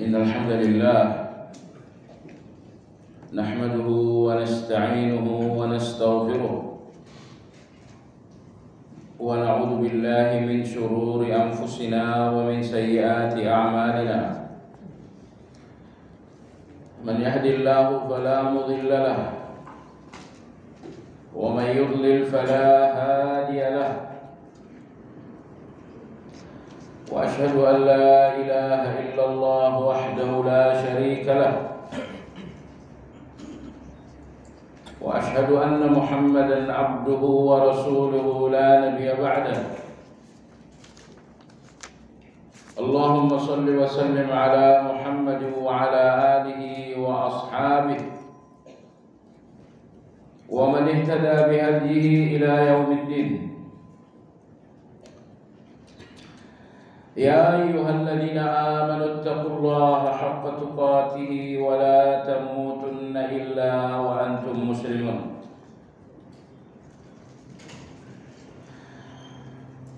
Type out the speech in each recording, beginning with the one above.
إن الحمد لله نحمده ونستعينه ونستغفره ونعوذ بالله من شرور أنفسنا ومن سيئات أعمالنا من يهد الله فلا مضل له ومن يضلل فلا هادي له وأشهد أن لا إله إلا الله وحده لا شريك له وأشهد أن محمدا عبده ورسوله لا نبي بعده اللهم صل وسلم على محمد وعلى آله وأصحابه ومن اهتدى بهديه إلى يوم الدين يا أيها الذين آمنوا اتقوا الله حق تقاته ولا تموتن إلا وأنتم مسلمون.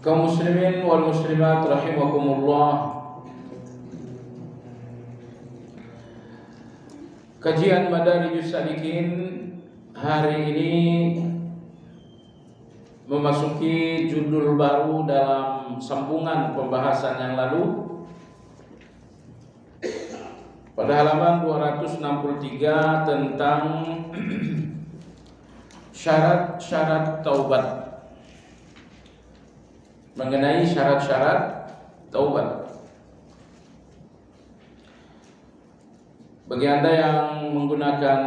Kaum muslimin wal muslimat rahimakumullah. Kajian Madarijus Salikin hari ini memasuki judul baru dalam sambungan pembahasan yang lalu pada halaman 263 tentang syarat-syarat taubat, mengenai syarat-syarat taubat. Bagi Anda yang menggunakan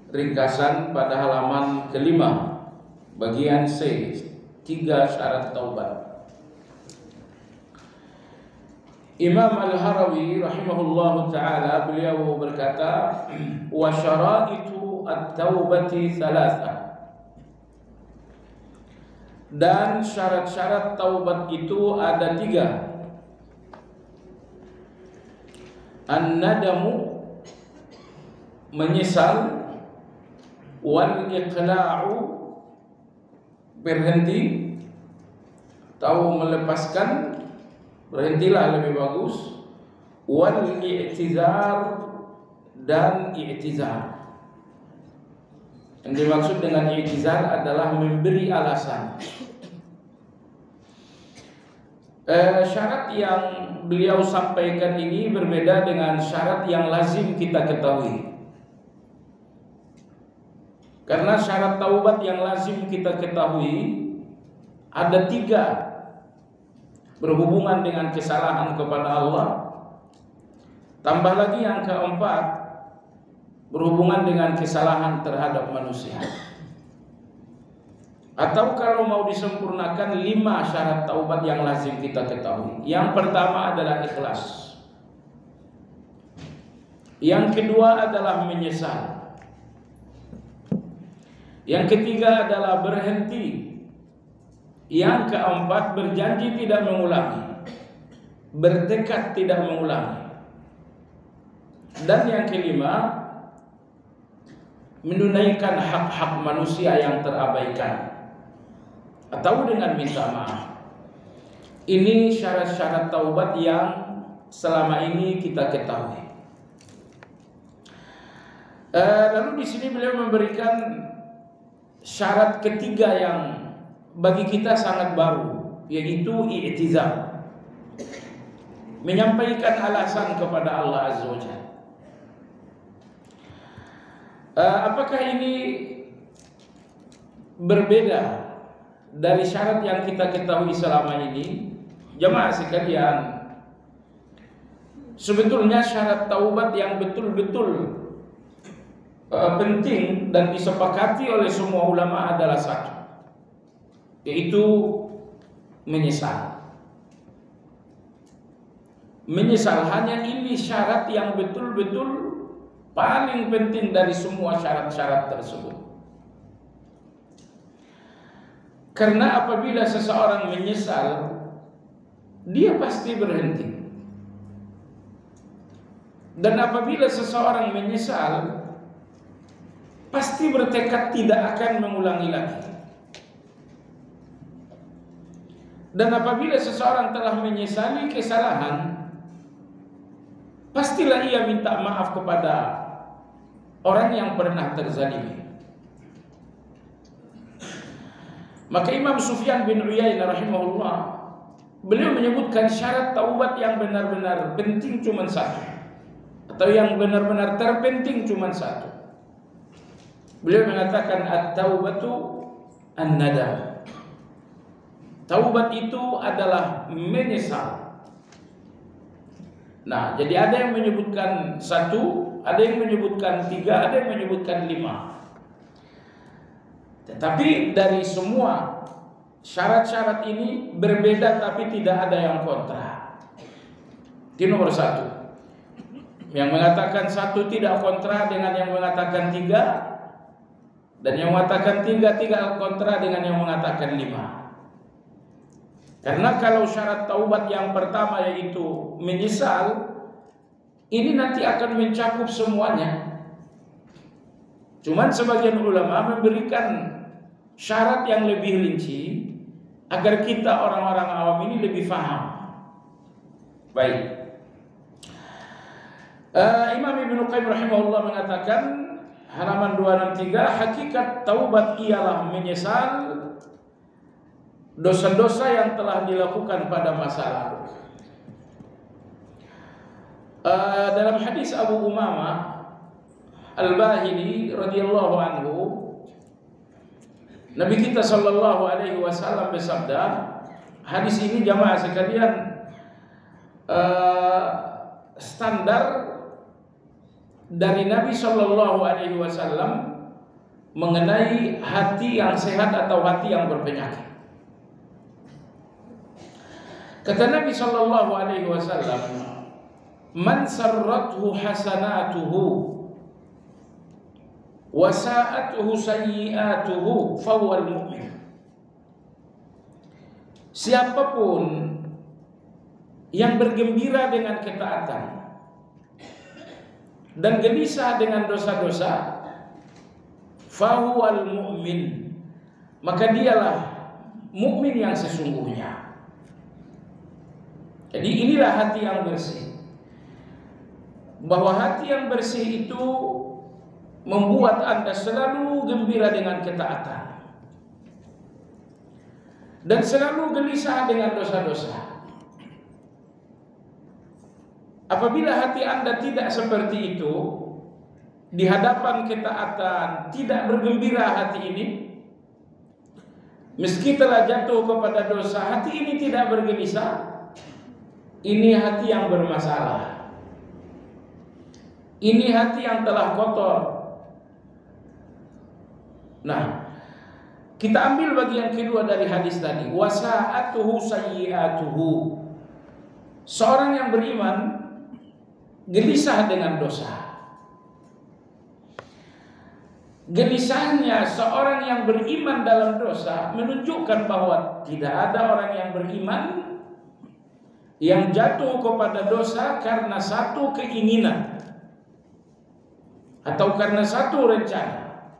ringkasan pada halaman kelima bagian C, 3 syarat taubat. Imam Al-Harawi rahimahullahu ta'ala beliau berkata, wa syaraitu at-taubati thalatha, dan syarat-syarat taubat itu ada 3. An-nadamu, menyesal, wal iqla'u, berhenti atau melepaskan, berhentilah lebih bagus, wal i'tizar, dan i'tizar. Yang dimaksud dengan i'tizar adalah memberi alasan. Syarat yang beliau sampaikan ini berbeda dengan syarat yang lazim kita ketahui. Karena syarat taubat yang lazim kita ketahui ada 3, berhubungan dengan kesalahan kepada Allah. Tambah lagi yang keempat, berhubungan dengan kesalahan terhadap manusia. Atau kalau mau disempurnakan 5 syarat taubat yang lazim kita ketahui. Yang pertama adalah ikhlas. Yang kedua adalah menyesal. Yang ketiga adalah berhenti. Yang keempat berjanji tidak mengulangi, bertekad tidak mengulangi. Dan yang kelima, menunaikan hak-hak manusia yang terabaikan atau dengan minta maaf. Ini syarat-syarat taubat yang selama ini kita ketahui. Lalu di sini beliau memberikan syarat ketiga yang bagi kita sangat baru, yaitu i'tizar, menyampaikan alasan kepada Allah Azza wa Jalla. Apakah ini berbeda dari syarat yang kita ketahui selama ini? Jamaah sekalian, sebetulnya syarat taubat yang betul-betul penting dan disepakati oleh semua ulama adalah 1, yaitu menyesal. Menyesal, hanya ini syarat yang betul-betul paling penting dari semua syarat-syarat tersebut. Karena apabila seseorang menyesal, dia pasti berhenti. Dan apabila seseorang menyesal, pasti bertekad tidak akan mengulangi lagi. Dan apabila seseorang telah menyesali kesalahan, pastilah ia minta maaf kepada orang yang pernah terzalimi. Maka Imam Sufyan bin Uyainah rahimahullah, beliau menyebutkan syarat taubat yang benar-benar penting cuma satu, atau yang benar-benar terpenting cuma satu. Beliau mengatakan at-taubatu an-nadam. Taubat itu adalah menyesal. Nah, jadi ada yang menyebutkan satu, ada yang menyebutkan tiga, ada yang menyebutkan lima. Tetapi dari semua syarat-syarat ini berbeda, tapi tidak ada yang kontra. Itu nomor satu. Yang mengatakan satu tidak kontra dengan yang mengatakan tiga, dan yang mengatakan tiga tidak kontra dengan yang mengatakan lima. Karena kalau syarat taubat yang pertama yaitu menyesal, ini nanti akan mencakup semuanya. Cuman sebagian ulama memberikan syarat yang lebih rinci agar kita orang-orang awam ini lebih paham. Baik. Imam Ibnu Qayyim rahimahullah mengatakan halaman 263, hakikat taubat ialah menyesal dosa-dosa yang telah dilakukan pada masa lalu. Dalam hadis Abu Umamah Al-Bahili radhiyallahu anhu, Nabi kita sallallahu alaihi wasallam bersabda, hadis ini jamaah sekalian standar dari Nabi sallallahu alaihi wasallam mengenai hati yang sehat atau hati yang berpenyakit. Kata Nabi sallallahu alaihi wasallam, man sarrathu hasanatuhu wa sa'atuhu sayyi'atuhu fahuwal mu'min. Siapapun yang bergembira dengan ketaatan dan gelisah dengan dosa-dosa, fahuwal mu'min, maka dialah mukmin yang sesungguhnya. Jadi inilah hati yang bersih. Bahwa hati yang bersih itu membuat Anda selalu gembira dengan ketaatan dan selalu gelisah dengan dosa-dosa. Apabila hati Anda tidak seperti itu, di hadapan ketaatan tidak bergembira hati ini, meski telah jatuh kepada dosa, hati ini tidak bergelisah. Ini hati yang bermasalah. Ini hati yang telah kotor. Nah, kita ambil bagian kedua dari hadis tadi, wasa'atuhu sayyi'atuhu. Seorang yang beriman gelisah dengan dosa. Gelisahnya seorang yang beriman dalam dosa menunjukkan bahwa tidak ada orang yang beriman yang jatuh kepada dosa karena satu keinginan atau karena satu rencana.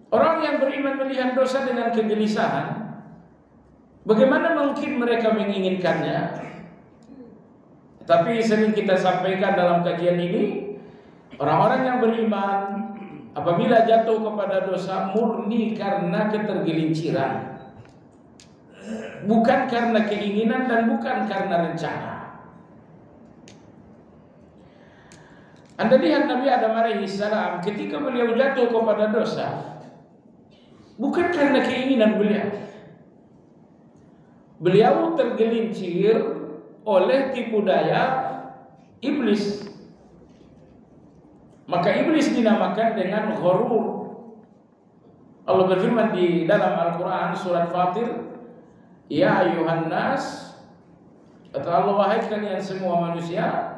Orang yang beriman melihat dosa dengan kegelisahan, bagaimana mungkin mereka menginginkannya? Tapi sering kita sampaikan dalam kajian ini, orang-orang yang beriman apabila jatuh kepada dosa murni karena ketergelinciran, bukan karena keinginan dan bukan karena rencana. Anda lihat Nabi Adam alaihi salam ketika beliau jatuh kepada dosa, bukan karena keinginan beliau. Beliau tergelincir oleh tipu daya iblis. Maka iblis dinamakan dengan ghurur. Allah berfirman di dalam Al-Quran surat Fatir, ya ayuhan nas, kata Allah, wahai kalian semua manusia.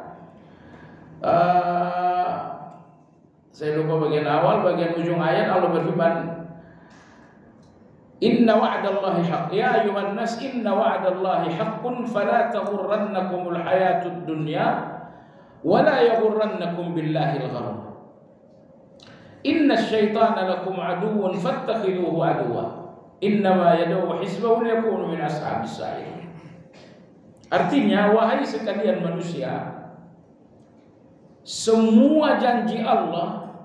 Saya lupa bagian awal, bagian ujung ayat Allah berfirman, inna wa'dallahi haqq, ya ayuhan nas, inna wa'dallahi haqqun fala taghurrannakumul hayatud dunya wala yaghurrannakum billahil gharur. Inna syaitana lakum aduwwun fattakhiduhu aduwwa innama yad'u hizbahu liyakunu min ashabis sa'ir. Artinya, wahai sekalian manusia, semua janji Allah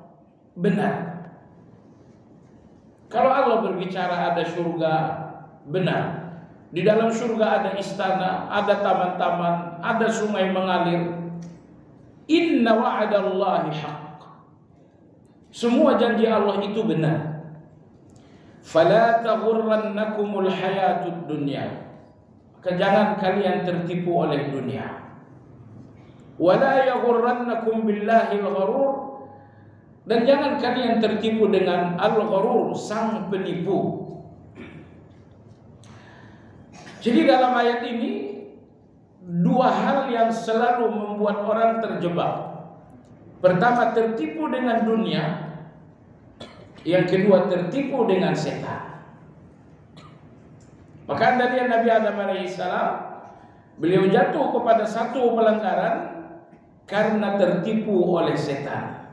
benar. Kalau Allah berbicara ada surga, benar. Di dalam surga ada istana, ada taman-taman, ada sungai mengalir. Inna wa'adallahi haqq. Semua janji Allah itu benar. Fala taghurrannakumul hayatud dunya. Maka jangan kalian tertipu oleh dunia. Wala yaghurrannakum billahil gharur. Dan jangan kalian tertipu dengan al-gharur, sang penipu. Jadi dalam ayat ini dua hal yang selalu membuat orang terjebak. Pertama, tertipu dengan dunia. Yang kedua, tertipu dengan setan. Maka dari Nabi Adam alaihissalam, beliau jatuh kepada satu pelanggaran karena tertipu oleh setan.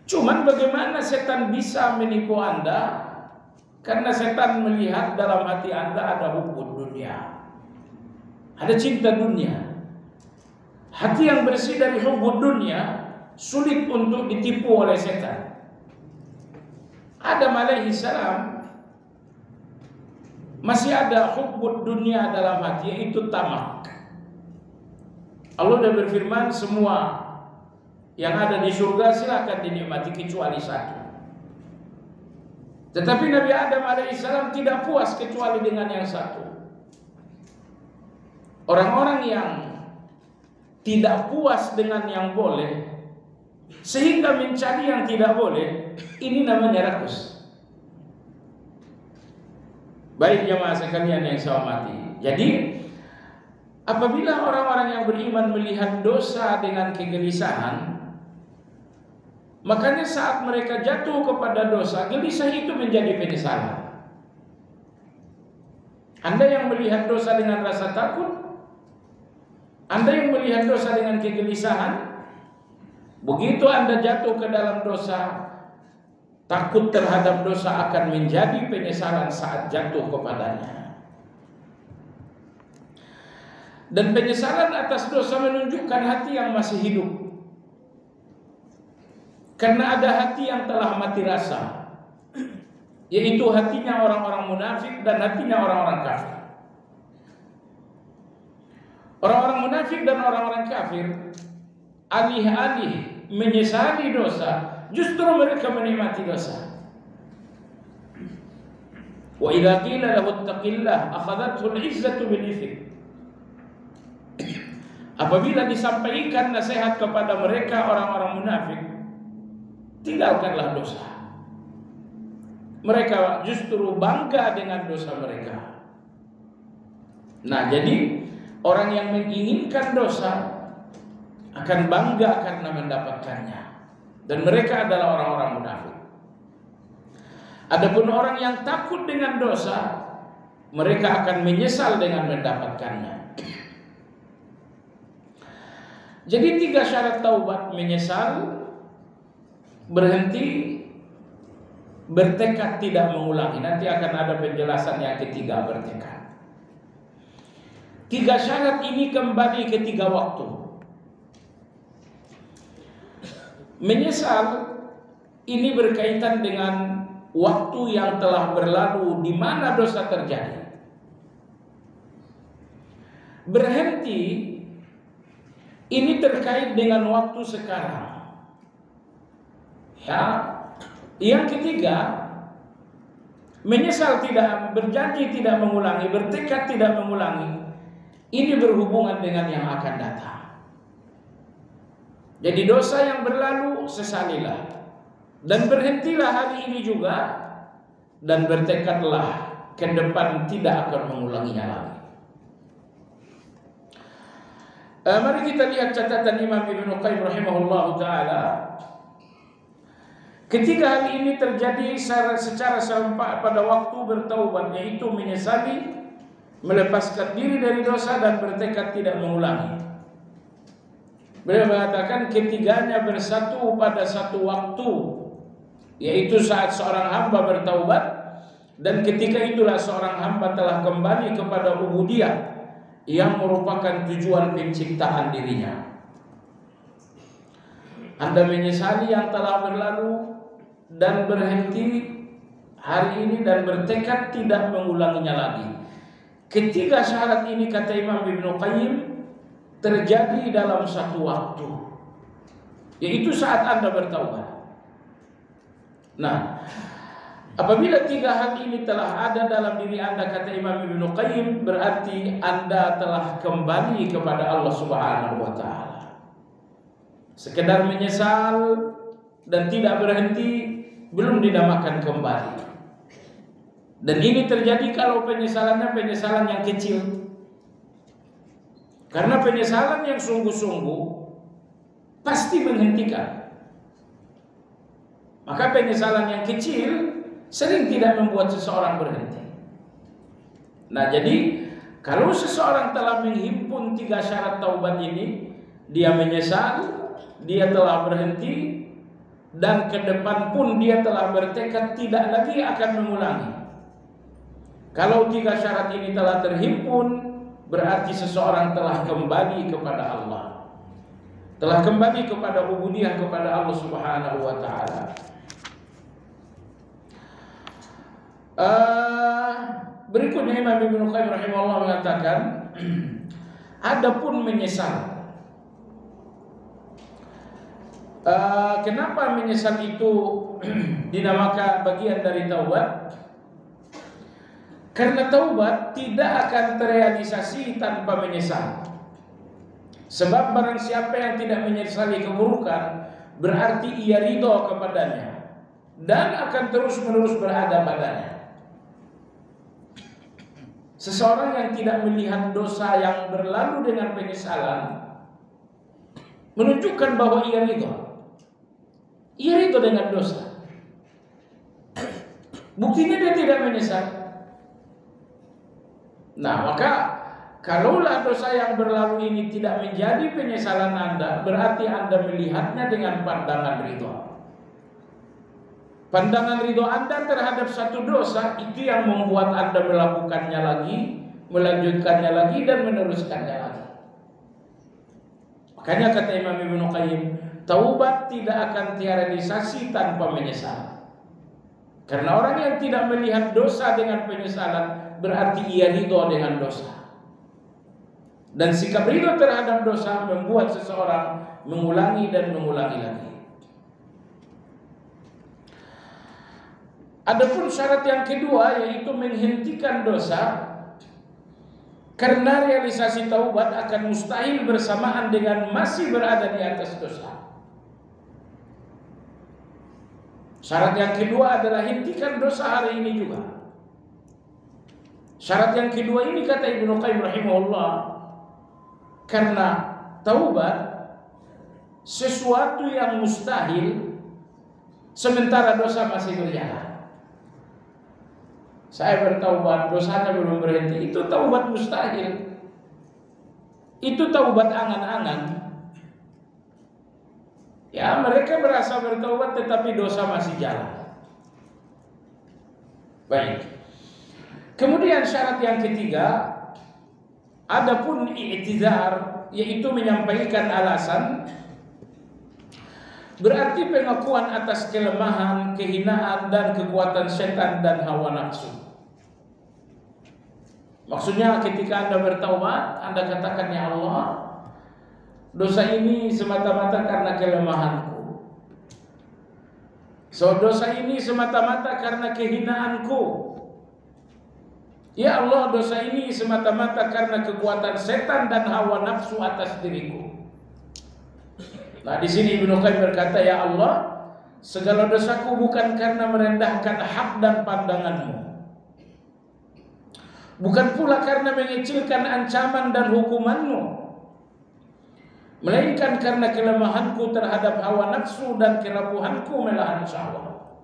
Cuman bagaimana setan bisa menipu Anda? Karena setan melihat dalam hati Anda ada hubud dunia, ada cinta dunia. Hati yang bersih dari hubud dunia sulit untuk ditipu oleh setan. Adam alaihissalam masih ada hubud dunia dalam hati, yaitu tamak. Allah sudah berfirman, semua yang ada di surga silakan dinikmati kecuali satu. Tetapi Nabi Adam alaihissalam tidak puas kecuali dengan yang satu. Orang-orang yang tidak puas dengan yang boleh sehingga mencari yang tidak boleh, ini namanya rakus. Baik jemaah sekalian yang saya hormati. Jadi apabila orang-orang yang beriman melihat dosa dengan kegelisahan, makanya saat mereka jatuh kepada dosa, gelisah itu menjadi penyesalan. Anda yang melihat dosa dengan rasa takut, Anda yang melihat dosa dengan kegelisahan, begitu Anda jatuh ke dalam dosa, takut terhadap dosa akan menjadi penyesalan saat jatuh kepadanya. Dan penyesalan atas dosa menunjukkan hati yang masih hidup. Karena ada hati yang telah mati rasa, yaitu hatinya orang-orang munafik dan hatinya orang-orang kafir. Orang-orang munafik dan orang-orang kafir alih-alih menyesali dosa, justru mereka menikmati dosa. Wa idza qila lahu ittaqillah akhadhathu al-'izzatu bil itsm. Apabila disampaikan nasihat kepada mereka orang-orang munafik, tinggalkanlah dosa, mereka justru bangga dengan dosa mereka. Nah, jadi orang yang menginginkan dosa akan bangga karena mendapatkannya, dan mereka adalah orang-orang munafik. Adapun orang yang takut dengan dosa, mereka akan menyesal dengan mendapatkannya. Jadi 3 syarat taubat: menyesal, berhenti, bertekad tidak mengulangi. Nanti akan ada penjelasan yang ketiga, bertekad. 3 syarat ini kembali ke 3 waktu. Menyesal ini berkaitan dengan waktu yang telah berlalu di mana dosa terjadi. Berhenti ini terkait dengan waktu sekarang. Ya, yang ketiga, menyesal tidak, berjanji tidak mengulangi, bertekad tidak mengulangi. Ini berhubungan dengan yang akan datang. Jadi dosa yang berlalu sesalilah, dan berhentilah hari ini juga, dan bertekadlah ke depan tidak akan mengulanginya lagi. Mari kita lihat catatan Imam Ibnu Qayyim rahimahullah ta'ala. Ketika hal ini terjadi secara serempak pada waktu bertaubat, yaitu menyesali, melepaskan diri dari dosa, dan bertekad tidak mengulangi. Beliau mengatakan ketiganya bersatu pada satu waktu, yaitu saat seorang hamba bertaubat, dan ketika itulah seorang hamba telah kembali kepada ubudiyah, yang merupakan tujuan penciptaan dirinya. Anda menyesali yang telah berlalu dan berhenti hari ini dan bertekad tidak mengulanginya lagi. Ketiga syarat ini, kata Imam Ibnu Qayyim, terjadi dalam satu waktu, yaitu saat Anda bertaubat. Nah, apabila tiga hal ini telah ada dalam diri Anda, kata Imam Ibnu Qayyim, berarti Anda telah kembali kepada Allah Subhanahu wa taala. Sekedar menyesal dan tidak berhenti belum dinamakan kembali. Dan ini terjadi kalau penyesalannya penyesalan yang kecil. Karena penyesalan yang sungguh-sungguh pasti menghentikan. Maka penyesalan yang kecil sering tidak membuat seseorang berhenti. Nah, jadi kalau seseorang telah menghimpun tiga syarat taubat ini, dia menyesal, dia telah berhenti, dan ke depan pun dia telah bertekad tidak lagi akan mengulangi. Kalau tiga syarat ini telah terhimpun, berarti seseorang telah kembali kepada Allah, telah kembali kepada ubudiyah kepada Allah Subhanahu wa taala. Berikutnya Imam Ibnu Qayyim rahimahullah mengatakan, adapun menyesal. Kenapa menyesal itu dinamakan bagian dari taubat? Karena taubat tidak akan terrealisasi tanpa menyesal. Sebab barang siapa yang tidak menyesali keburukan, berarti ia ridho kepadanya dan akan terus-menerus berada padanya. Seseorang yang tidak melihat dosa yang berlalu dengan penyesalan menunjukkan bahwa ia ridho. Ia ridho dengan dosa. Buktinya dia tidak menyesal. Nah, maka kalaulah dosa yang berlalu ini tidak menjadi penyesalan Anda, berarti Anda melihatnya dengan pandangan ridho. Pandangan ridho Anda terhadap satu dosa itu yang membuat Anda melakukannya lagi, melanjutkannya lagi, dan meneruskannya lagi. Makanya kata Imam Ibnu Qayyim, taubat tidak akan terrealisasi tanpa menyesal. Karena orang yang tidak melihat dosa dengan penyesalan, berarti ia ridho dengan dosa. Dan sikap ridho terhadap dosa membuat seseorang mengulangi dan mengulangi lagi. Adapun syarat yang kedua, yaitu menghentikan dosa, karena realisasi taubat akan mustahil bersamaan dengan masih berada di atas dosa. Syarat yang kedua adalah hentikan dosa hari ini juga. Syarat yang kedua ini, kata Ibnu Qayyim rahimahullah, karena taubat sesuatu yang mustahil sementara dosa masih berjalan. Saya bertaubat, dosanya belum berhenti, itu taubat mustahil. Itu taubat angan-angan. Ya, mereka merasa bertaubat tetapi dosa masih jalan. Baik. Kemudian syarat yang ketiga, adapun i'tizar, yaitu menyampaikan alasan, berarti pengakuan atas kelemahan, kehinaan, dan kekuatan setan dan hawa nafsu. Maksudnya ketika Anda bertaubat, Anda katakan, ya Allah, dosa ini semata-mata karena kelemahanku. Dosa ini semata-mata karena kehinaanku. Ya Allah, dosa ini semata-mata karena kekuatan setan dan hawa nafsu atas diriku. Nah, di sini Ibnu Qayyim berkata, ya Allah, segala dosaku bukan karena merendahkan hak dan pandanganmu, bukan pula karena mengecilkan ancaman dan hukumanmu, melainkan karena kelemahanku terhadap hawa nafsu dan kerapuhanku melahan syahwat.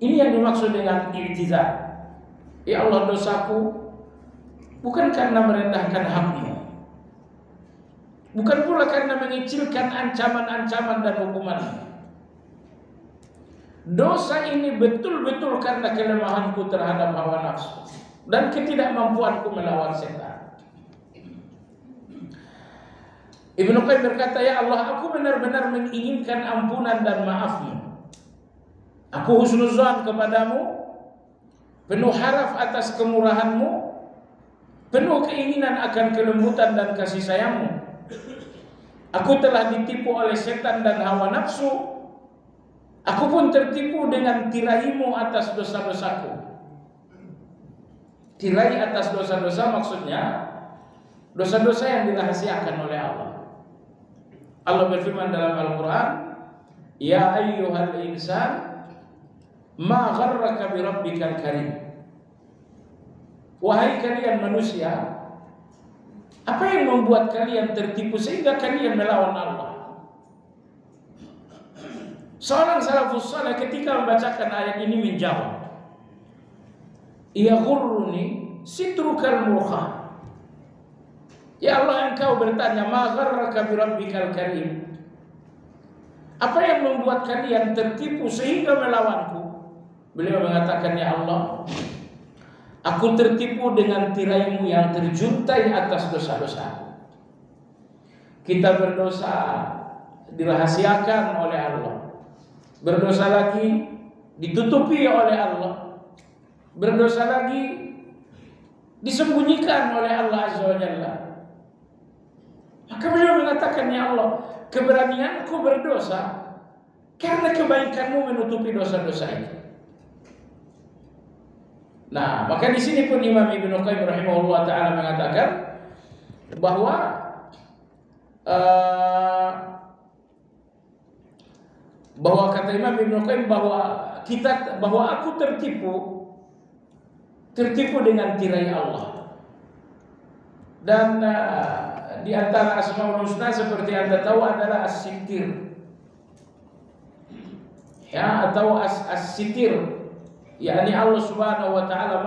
Ini yang dimaksud dengan i'tizar. Ya Allah, dosaku bukan karena merendahkan hakmu, bukan pula karena mengecilkan ancaman-ancaman dan hukumanmu. Dosa ini betul-betul karena kelemahanku terhadap hawa nafsu. dan ketidakmampuanku melawan setan. Ibnu Qayyim berkata, ya Allah, aku benar-benar menginginkan ampunan dan maafmu. Aku husnuzan kepadamu, penuh harap atas kemurahanmu, penuh keinginan akan kelembutan dan kasih sayangmu. Aku telah ditipu oleh setan dan hawa nafsu. Aku pun tertipu dengan tiraimu atas dosa-dosaku. Tirai atas dosa-dosa maksudnya dosa-dosa yang dirahasiakan oleh Allah. Allah berfirman dalam Al-Quran, ya ayyuhal insan ma gharraka bi rabbikal karim. Wahai kalian manusia, apa yang membuat kalian tertipu sehingga kalian melawan Allah? Seorang salafus saleh ketika membacakan ayat ini menjawab, yaghurruni sitrukal murkha. Ya Allah, engkau bertanya, ma gharraka bi rabbikal karim. Apa yang membuat kalian tertipu sehingga melawanku? Beliau mengatakan, ya Allah, aku tertipu dengan tiraimu yang terjuntai atas dosa-dosaku. Kita berdosa dirahasiakan oleh Allah, berdosa lagi ditutupi oleh Allah, berdosa lagi disembunyikan oleh Allah Azza wa Jalla. Maka beliau mengatakan, ya Allah, keberanianku berdosa karena kebaikanmu menutupi dosa-dosa itu. Nah, maka di sini pun Imam Ibnu Qayyim rahimahullah taala mengatakan bahwa kata Imam Ibnu Qayyim bahwa aku tertipu dengan tirai Allah. Dan di antara Asmaul Husna seperti Anda tahu adalah as-sitir. Ya, atau as-sitir. yakni Allah Subhanahu wa taala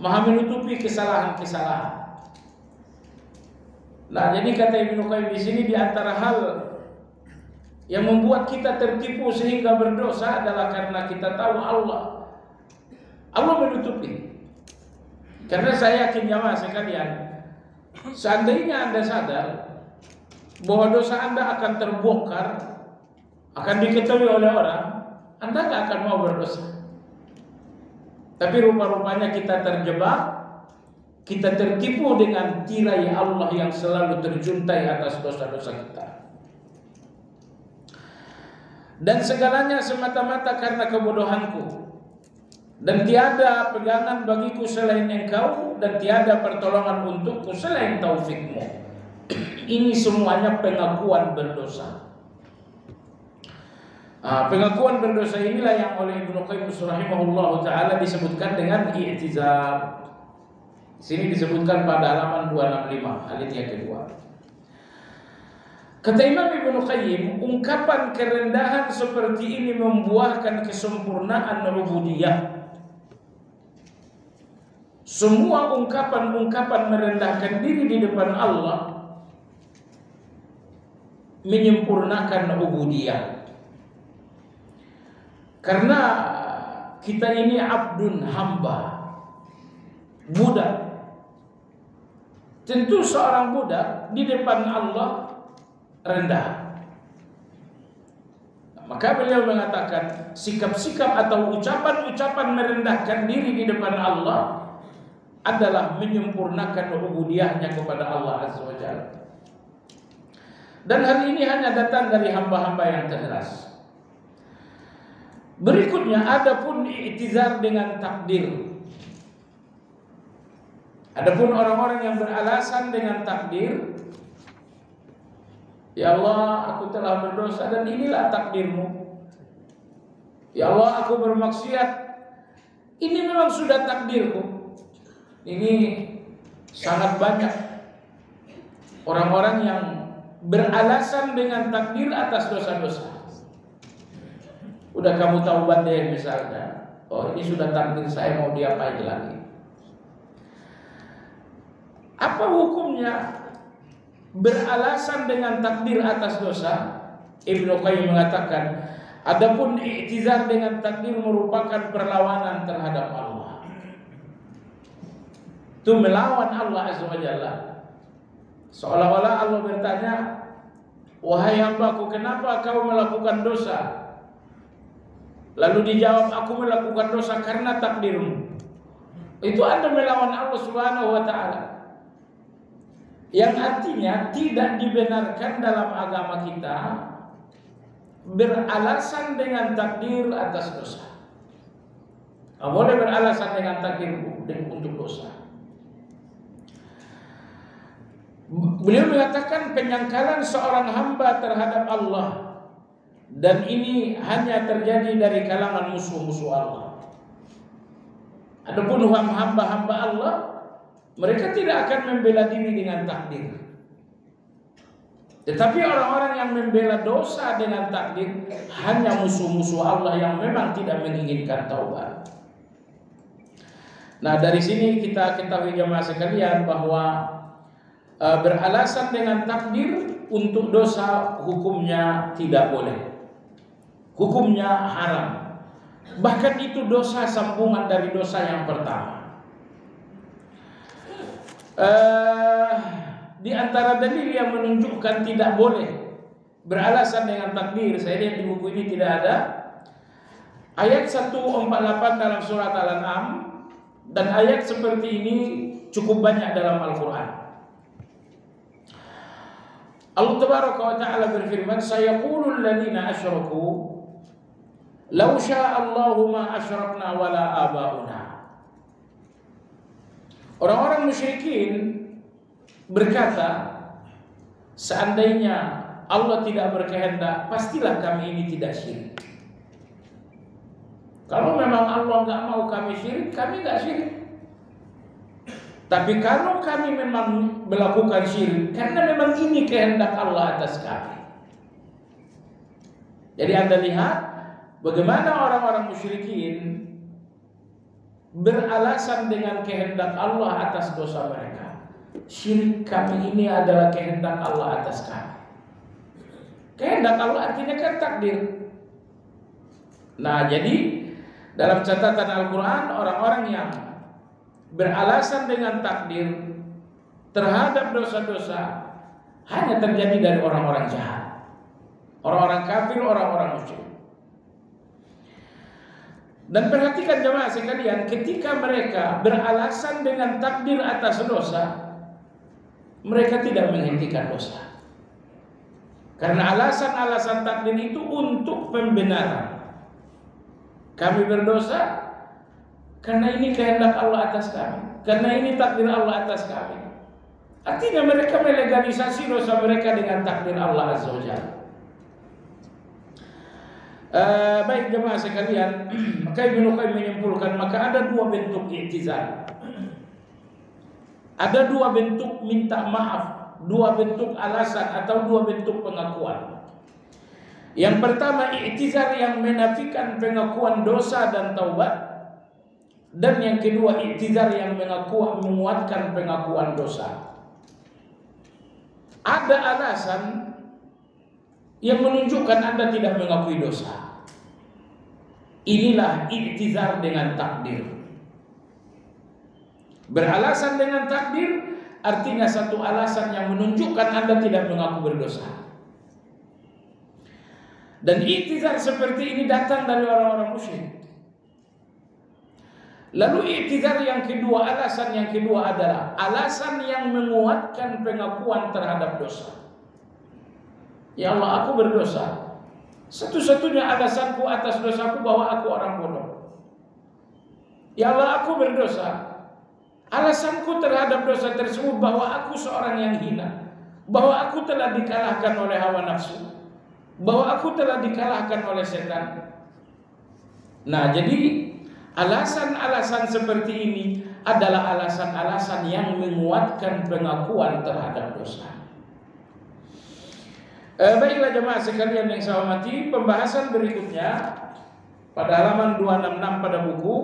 Maha menutupi kesalahan-kesalahan. Nah, jadi kata Ibnu Qayyim di sini, di antara hal yang membuat kita tertipu sehingga berdosa adalah karena kita tahu Allah menutupi. Karena saya yakin jamaah sekalian, seandainya Anda sadar bahwa dosa Anda akan terbongkar, akan diketahui oleh orang, Anda gak akan mau berdosa. Tapi rupa-rupanya kita terjebak, kita tertipu dengan tirai Allah yang selalu terjuntai atas dosa-dosa kita. Dan segalanya semata-mata karena kebodohanku. Dan tiada pegangan bagiku selain engkau, dan tiada pertolongan untukku selain taufikmu. Ini semuanya pengakuan berdosa. Pengakuan berdosa inilah yang oleh Ibnu Qayyim rahimahullah taala disebutkan dengan i'tizar. Di sini disebutkan pada halaman 265, alinea kedua. Kata Imam Ibnu Qayyim, ungkapan kerendahan seperti ini membuahkan kesempurnaan ubudiyah. Semua ungkapan-ungkapan merendahkan diri di depan Allah menyempurnakan ubudiyah. Karena kita ini abdun, hamba, budak. Tentu seorang budak di depan Allah rendah. Maka beliau mengatakan sikap-sikap atau ucapan-ucapan merendahkan diri di depan Allah adalah menyempurnakan ubudiyahnya kepada Allah Azza wa Jalla. Dan hal ini hanya datang dari hamba-hamba yang cerdas. Berikutnya, adapun i'tizar dengan takdir. Adapun orang-orang yang beralasan dengan takdir, ya Allah, aku telah berdosa dan inilah takdirmu. Ya Allah, aku bermaksiat, ini memang sudah takdirku. Ini sangat banyak orang-orang yang beralasan dengan takdir atas dosa-dosa. Udah kamu tahu bandel misalnya, oh ini sudah takdir saya, mau diapain lagi? Apa hukumnya beralasan dengan takdir atas dosa? Ibnu Qayyim mengatakan, adapun i'tizar dengan takdir merupakan perlawanan terhadap Allah. itu melawan Allah Azza wa Jalla. Seolah-olah Allah bertanya, wahai hambaku, kenapa kau melakukan dosa? Lalu dijawab, aku melakukan dosa karena takdirmu. Itu Anda melawan Allah Subhanahu wa Ta'ala. Yang artinya tidak dibenarkan dalam agama kita beralasan dengan takdir atas dosa. Tidak boleh beralasan dengan takdir untuk dosa. Beliau mengatakan penyangkalan seorang hamba terhadap Allah, dan ini hanya terjadi dari kalangan musuh-musuh Allah. Adapun hamba-hamba Allah, mereka tidak akan membela diri dengan takdir. Tetapi orang-orang yang membela dosa dengan takdir hanya musuh-musuh Allah yang memang tidak menginginkan taubat. Nah, dari sini kita ketahui jemaah sekalian bahwa beralasan dengan takdir untuk dosa hukumnya tidak boleh. Hukumnya haram. Bahkan itu dosa sambungan dari dosa yang pertama. Di antara dalil yang menunjukkan tidak boleh beralasan dengan takdir, saya lihat di buku ini tidak ada, ayat 148 dalam surat Al-An'am, dan ayat seperti ini cukup banyak dalam Al-Quran. Allah Tabaraka wa Ta'ala berfirman, sayaqulul ladzina asyraku law syaa Allahu ma asyrakna wala abauna. Orang-orang musyrikin berkata, seandainya Allah tidak berkehendak, pastilah kami ini tidak syirik. Kalau memang Allah nggak mau kami syirik, kami nggak syirik. Tapi kalau kami memang melakukan syirik, karena memang ini kehendak Allah atas kami. Jadi Anda lihat bagaimana orang-orang musyrikin beralasan dengan kehendak Allah atas dosa mereka. Syirik kami ini adalah kehendak Allah atas kami. Kehendak Allah artinya kan takdir. Nah, jadi dalam catatan Al-Quran, orang-orang yang beralasan dengan takdir terhadap dosa-dosa hanya terjadi dari orang-orang jahat, orang-orang kafir, orang-orang musyrik. Dan perhatikan jemaah sekalian, ketika mereka beralasan dengan takdir atas dosa, mereka tidak menghentikan dosa. Karena alasan-alasan takdir itu untuk pembenaran. Kami berdosa karena ini kehendak Allah atas kami, karena ini takdir Allah atas kami. Artinya mereka melegalisasi dosa mereka dengan takdir Allah Azza wa Jalla. Baik jemaah sekalian, maka Ibnu Qayyim menyimpulkan, maka ada dua bentuk i'tizar. Ada dua bentuk minta maaf, dua bentuk alasan atau dua bentuk pengakuan. Yang pertama i'tizar yang menafikan pengakuan dosa dan taubat. Dan yang kedua i'tizar yang menguatkan pengakuan dosa. Ada alasan yang menunjukkan Anda tidak mengakui dosa. Inilah i'tizar dengan takdir. Beralasan dengan takdir artinya satu alasan yang menunjukkan Anda tidak mengaku berdosa. Dan i'tizar seperti ini datang dari orang-orang musyrik. Lalu i'tizar yang kedua, alasan yang kedua adalah alasan yang menguatkan pengakuan terhadap dosa. Ya Allah, aku berdosa. Satu-satunya alasanku atas dosaku bahwa aku orang bodoh. Ya Allah, aku berdosa. Alasanku terhadap dosa tersebut bahwa aku seorang yang hina, bahwa aku telah dikalahkan oleh hawa nafsu, bahwa aku telah dikalahkan oleh setan. Nah, jadi alasan-alasan seperti ini adalah alasan-alasan yang menguatkan pengakuan terhadap dosa. Baiklah jemaah sekalian yang saya hormati, pembahasan berikutnya pada halaman 266 pada buku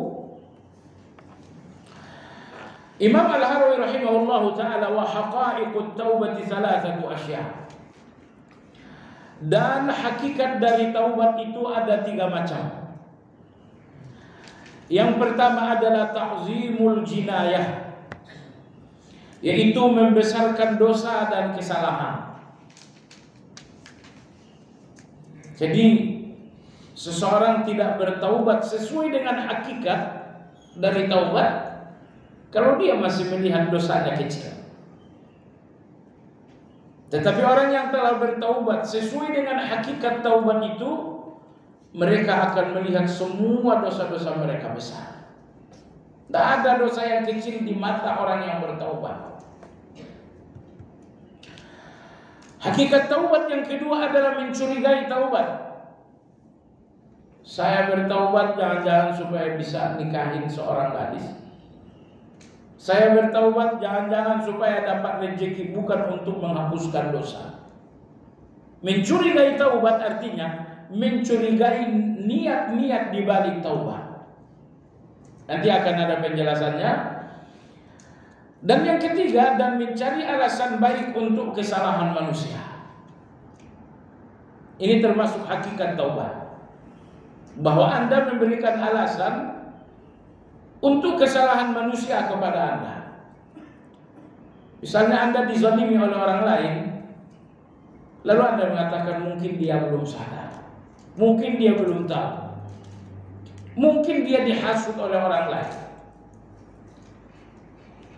Imam Al-Harawi rahimahullahu ta'ala, wa haqa'iqut taubati thalathatu asya'. Dan hakikat dari taubat itu ada 3 macam. Yang pertama adalah ta'zimul jinayah, yaitu membesarkan dosa dan kesalahan. Jadi seseorang tidak bertaubat sesuai dengan hakikat dari taubat kalau dia masih melihat dosanya kecil. Tetapi orang yang telah bertaubat sesuai dengan hakikat taubat itu, mereka akan melihat semua dosa-dosa mereka besar. Tidak ada dosa yang kecil di mata orang yang bertaubat. Hakikat taubat yang kedua adalah mencurigai taubat. Saya bertaubat jangan-jangan supaya bisa nikahin seorang gadis. Saya bertaubat jangan-jangan supaya dapat rezeki, bukan untuk menghapuskan dosa. Mencurigai taubat artinya mencurigai niat-niat di balik taubat. Nanti akan ada penjelasannya. Dan yang ketiga, dan mencari alasan baik untuk kesalahan manusia. Ini termasuk hakikat taubat. Bahwa Anda memberikan alasan untuk kesalahan manusia kepada Anda. Misalnya Anda dizalimi oleh orang lain, lalu Anda mengatakan mungkin dia belum sadar, mungkin dia belum tahu, mungkin dia dihasut oleh orang lain.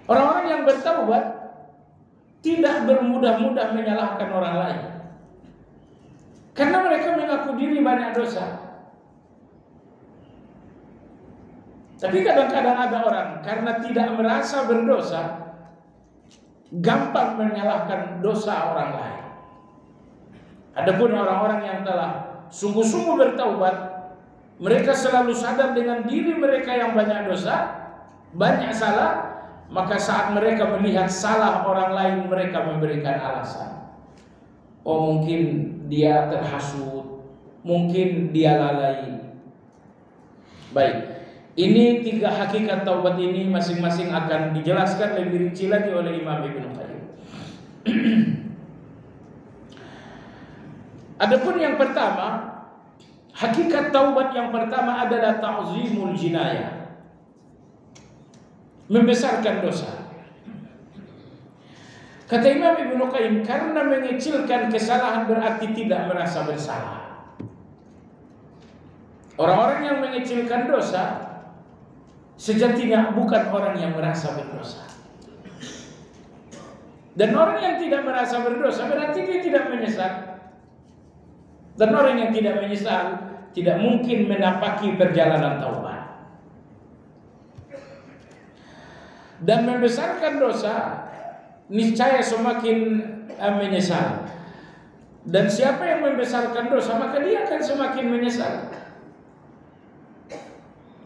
Orang-orang yang bertaubat tidak bermudah-mudah menyalahkan orang lain, karena mereka mengaku diri banyak dosa. Tapi kadang-kadang ada orang karena tidak merasa berdosa, gampang menyalahkan dosa orang lain. Adapun orang-orang yang telah sungguh-sungguh bertaubat, mereka selalu sadar dengan diri mereka yang banyak dosa, banyak salah, maka saat mereka melihat salah orang lain, mereka memberikan alasan. Oh, mungkin dia terhasut, mungkin dia lalai. Baik. Ini tiga hakikat taubat ini masing-masing akan dijelaskan lebih rinci lagi oleh Imam Ibnu Qayyim. Adapun yang pertama, hakikat taubat yang pertama adalah ta'zimul jinayah. Membesarkan dosa. Kata Imam Ibnu Qayyim, karena mengecilkan kesalahan berarti tidak merasa bersalah. Orang-orang yang mengecilkan dosa sejatinya bukan orang yang merasa berdosa. Dan orang yang tidak merasa berdosa berarti dia tidak menyesal. Dan orang yang tidak menyesal tidak mungkin menapaki perjalanan taubat. Dan membesarkan dosa niscaya semakin menyesal. Dan siapa yang membesarkan dosa maka dia akan semakin menyesal.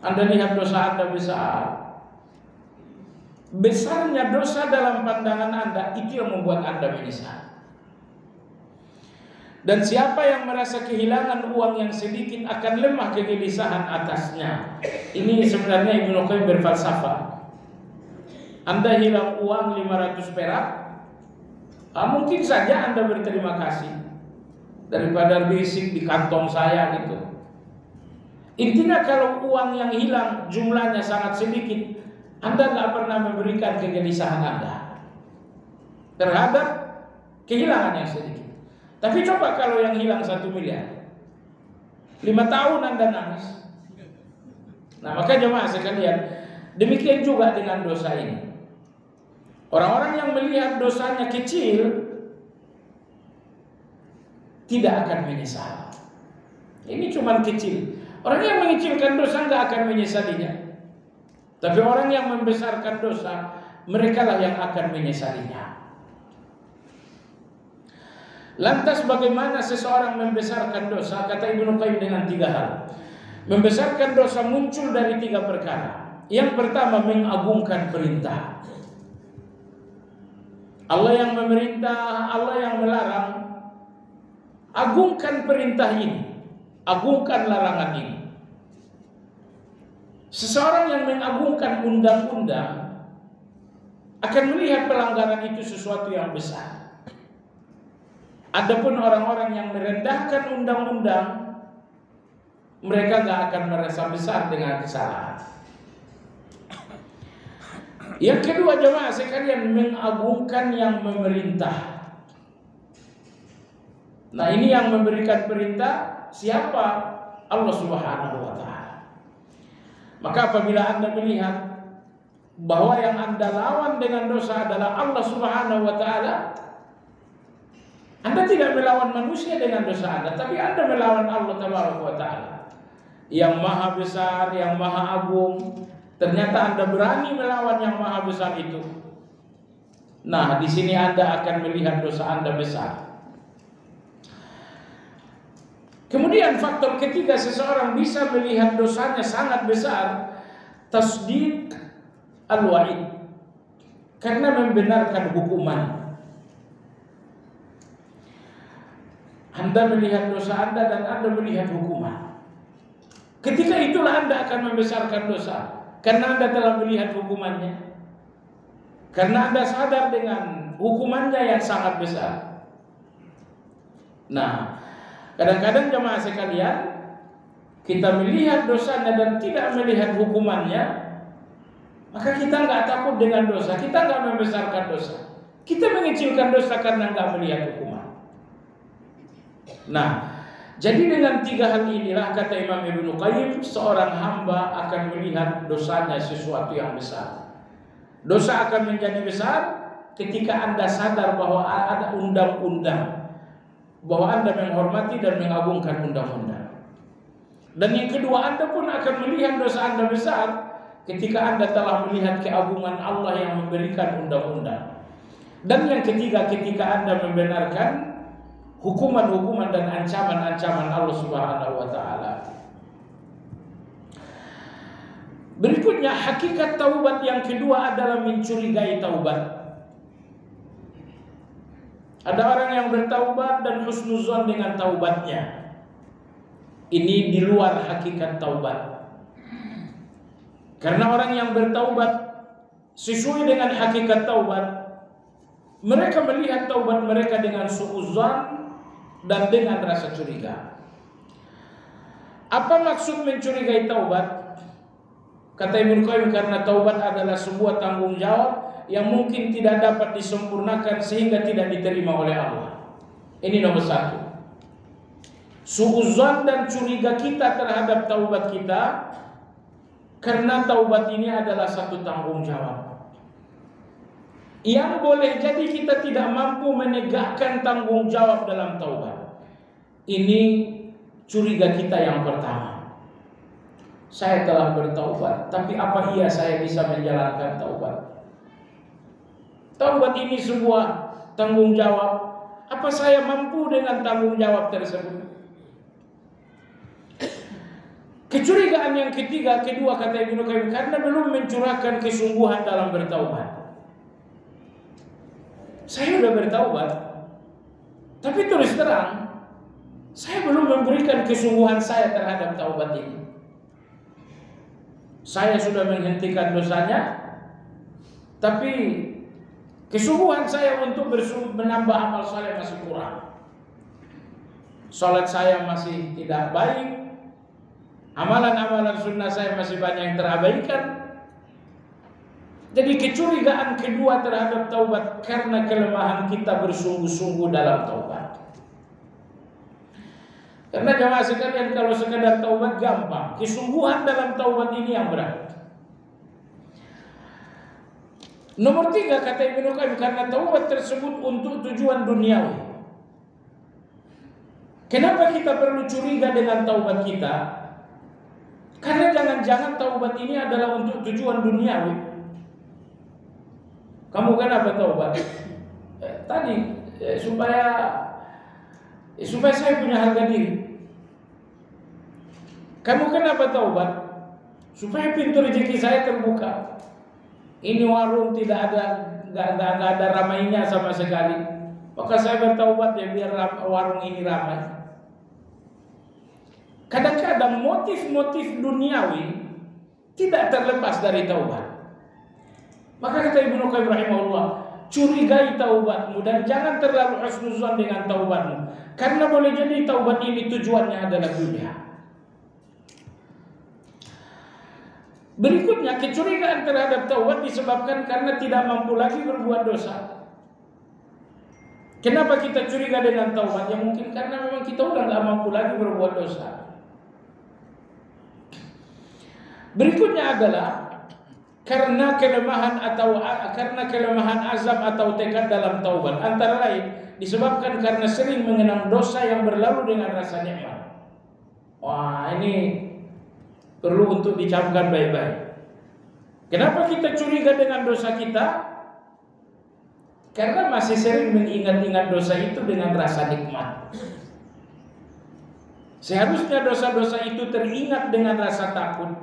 Anda lihat dosa Anda besar. Besarnya dosa dalam pandangan Anda itu yang membuat Anda menyesal. Dan siapa yang merasa kehilangan uang yang sedikit akan lemah kegelisahan atasnya. Ini sebenarnya Ibnu Qayyim berfalsafah. Anda hilang uang 500 perak, mungkin saja Anda berterima kasih daripada berisik di kantong saya gitu. Intinya kalau uang yang hilang jumlahnya sangat sedikit, Anda nggak pernah memberikan kegelisahan Anda terhadap kehilangan yang sedikit. Tapi coba kalau yang hilang 1 miliar, 5 tahun Anda nangis. Nah maka jemaah sekalian, demikian juga dengan dosa ini. Orang-orang yang melihat dosanya kecil tidak akan menyesal. Ini cuma kecil. Orang yang mengecilkan dosa nggak akan menyesalinya. Tapi orang yang membesarkan dosa, mereka lah yang akan menyesalinya. Lantas bagaimana seseorang membesarkan dosa? Kata Ibnu Qayyim dengan 3 hal. Membesarkan dosa muncul dari 3 perkara. Yang pertama, mengagungkan perintah. Allah yang memerintah, Allah yang melarang. Agungkan perintah ini. Agungkan larangan ini. Seseorang yang mengagungkan undang-undang akan melihat pelanggaran itu sesuatu yang besar. Adapun orang-orang yang merendahkan undang-undang, mereka gak akan merasa besar dengan kesalahan. Yang kedua jemaah sekalian, mengagungkan yang memerintah. Nah, ini yang memberikan perintah siapa? Allah Subhanahu wa taala. Maka apabila Anda melihat bahwa yang Anda lawan dengan dosa adalah Allah Subhanahu wa taala, Anda tidak melawan manusia dengan dosa Anda, tapi Anda melawan Allah Tabaraka wa taala yang maha besar, yang maha agung. Ternyata Anda berani melawan yang maha besar itu. Nah, di sini Anda akan melihat dosa Anda besar. Kemudian faktor ketiga seseorang bisa melihat dosanya sangat besar, tasdiq al-wa'id, karena membenarkan hukuman. Anda melihat dosa Anda dan Anda melihat hukuman. Ketika itulah Anda akan membesarkan dosa, karena Anda telah melihat hukumannya, karena Anda sadar dengan hukumannya yang sangat besar. Nah, kadang-kadang jemaah sekalian, kita melihat dosanya dan tidak melihat hukumannya, maka kita nggak takut dengan dosa, kita nggak membesarkan dosa, kita mengecilkan dosa karena nggak melihat hukuman. Nah, jadi dengan tiga hal inilah kata Imam Ibnu Qayyim, seorang hamba akan melihat dosanya sesuatu yang besar. Dosa akan menjadi besar ketika Anda sadar bahwa ada undang-undang, bahwa Anda menghormati dan mengagungkan undang-undang. Dan yang kedua, Anda pun akan melihat dosa Anda besar ketika Anda telah melihat keagungan Allah yang memberikan undang-undang. Dan yang ketiga, ketika Anda membenarkan hukuman-hukuman dan ancaman-ancaman Allah Subhanahu wa taala. Berikutnya, hakikat taubat yang kedua adalah mencurigai taubat. Ada orang yang bertaubat dan husnuzon dengan taubatnya. Ini di luar hakikat taubat. Karena orang yang bertaubat sesuai dengan hakikat taubat, mereka melihat taubat mereka dengan suudzon dan dengan rasa curiga. Apa maksud mencurigai taubat? Kata Ibnu Qayyim, karena taubat adalah sebuah tanggung jawab yang mungkin tidak dapat disempurnakan sehingga tidak diterima oleh Allah. Ini nomor satu. Suudzon dan curiga kita terhadap taubat kita, karena taubat ini adalah satu tanggung jawab yang boleh jadi kita tidak mampu menegakkan tanggung jawab dalam taubat. Ini curiga kita yang pertama. Saya telah bertaubat, tapi apa iya saya bisa menjalankan taubat? Taubat ini sebuah tanggung jawab. Apa saya mampu dengan tanggung jawab tersebut? Kecurigaan yang kedua kata Ibnu Qayyim, karena belum mencurahkan kesungguhan dalam bertaubat. Saya sudah bertaubat, tapi terus terang saya belum memberikan kesungguhan saya terhadap taubat ini. Saya sudah menghentikan dosanya, tapi kesungguhan saya untuk menambah amal saleh masih kurang. Salat saya masih tidak baik, amalan-amalan sunnah saya masih banyak yang terabaikan. Jadi kecurigaan kedua terhadap taubat karena kelemahan kita bersungguh-sungguh dalam taubat. Karena jemaah sekalian, kalau sekadar taubat gampang, kesungguhan dalam taubat ini yang berat. Nomor 3 kata Ibnu Qayyim, karena taubat tersebut untuk tujuan duniawi. Kenapa kita perlu curiga dengan taubat kita? Karena jangan-jangan taubat ini adalah untuk tujuan duniawi. Kamu kenapa taubat? Supaya saya punya harga diri. Kamu kenapa taubat? Supaya pintu rezeki saya terbuka. Ini warung tidak ada ramainya sama sekali. Maka saya bertaubat ya biar warung ini ramai. Kadang-kadang motif-motif duniawi tidak terlepas dari taubat. Maka kata Ibnu Qayyim rahimahullah, curigai taubatmu dan jangan terlalu husnuzon dengan taubatmu, karena boleh jadi taubat ini tujuannya adalah dunia. Berikutnya, kecurigaan terhadap taubat disebabkan karena tidak mampu lagi berbuat dosa. Kenapa kita curiga dengan taubat? Ya mungkin karena memang kita udah nggak mampu lagi berbuat dosa. Berikutnya adalah karena kelemahan azam atau tekad dalam taubat. Antara lain disebabkan karena sering mengenang dosa yang berlalu dengan rasa nikmat. Wah, ini perlu untuk dicamkan baik-baik. Kenapa kita curiga dengan dosa kita? Karena masih sering mengingat-ingat dosa itu dengan rasa nikmat. Seharusnya dosa-dosa itu teringat dengan rasa takut,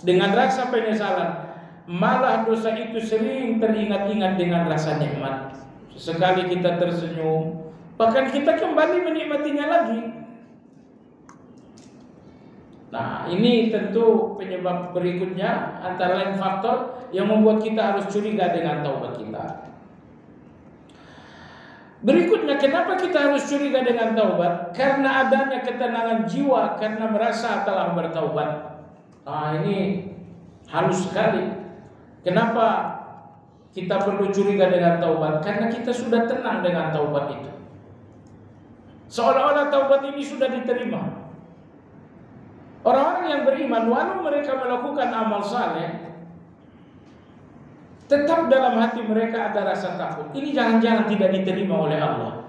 dengan rasa penyesalan. Malah dosa itu sering teringat-ingat dengan rasa nikmat. Sesekali kita tersenyum, bahkan kita kembali menikmatinya lagi. Nah, ini tentu penyebab berikutnya, antara lain faktor yang membuat kita harus curiga dengan taubat kita. Berikutnya, kenapa kita harus curiga dengan taubat? Karena adanya ketenangan jiwa karena merasa telah bertaubat. Nah, ini halus sekali. Kenapa kita perlu curiga dengan taubat? Karena kita sudah tenang dengan taubat itu. Seolah-olah taubat ini sudah diterima. Orang-orang yang beriman, walau mereka melakukan amal saleh, tetap dalam hati mereka ada rasa takut. Ini jangan-jangan tidak diterima oleh Allah.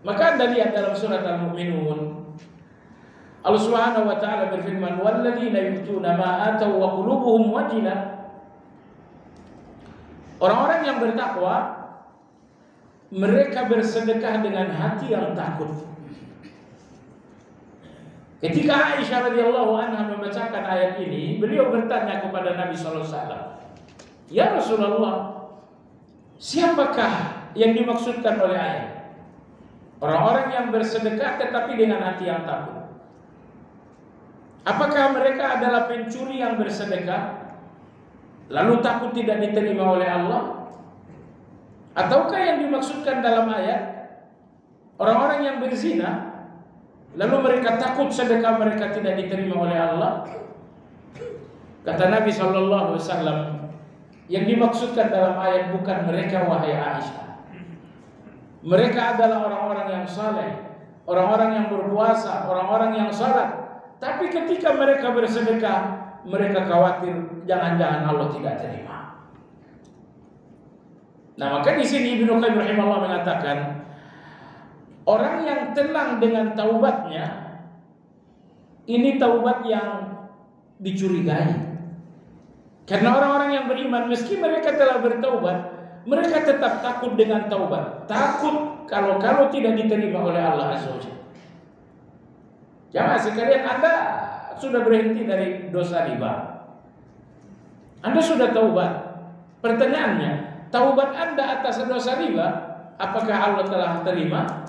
Maka Anda lihat dalam surat Al-Mu'minun, Allah Subhanahu wa taala berfirman, "Walladzina yu'tuna ma ataw wa qulubuhum wajilah." Orang-orang yang bertakwa, mereka bersedekah dengan hati yang takut. Ketika Aisyah radhiyallahu anha membacakan ayat ini, beliau bertanya kepada Nabi sallallahu alaihi wasallam, "Ya Rasulullah, siapakah yang dimaksudkan oleh ayat? Orang-orang yang bersedekah tetapi dengan hati yang takut. Apakah mereka adalah pencuri yang bersedekah lalu takut tidak diterima oleh Allah? Ataukah yang dimaksudkan dalam ayat orang-orang yang berzina lalu mereka takut sedekah mereka tidak diterima oleh Allah?" Kata Nabi SAW, yang dimaksudkan dalam ayat bukan mereka wahai Aisyah. Mereka adalah orang-orang yang saleh, orang-orang yang berpuasa, orang-orang yang salat. Tapi ketika mereka bersedekah, mereka khawatir jangan-jangan Allah tidak terima. Nah, maka di sini Ibnu Qayyim rahimahullah mengatakan, orang yang tenang dengan taubatnya, ini taubat yang dicurigai. Karena orang-orang yang beriman, meski mereka telah bertaubat, mereka tetap takut dengan taubat. Takut kalau tidak diterima oleh Allah Azza wa Jalla. Jamaah sekalian, Anda sudah berhenti dari dosa riba. Anda sudah taubat. Pertanyaannya, taubat Anda atas dosa riba, apakah Allah telah terima?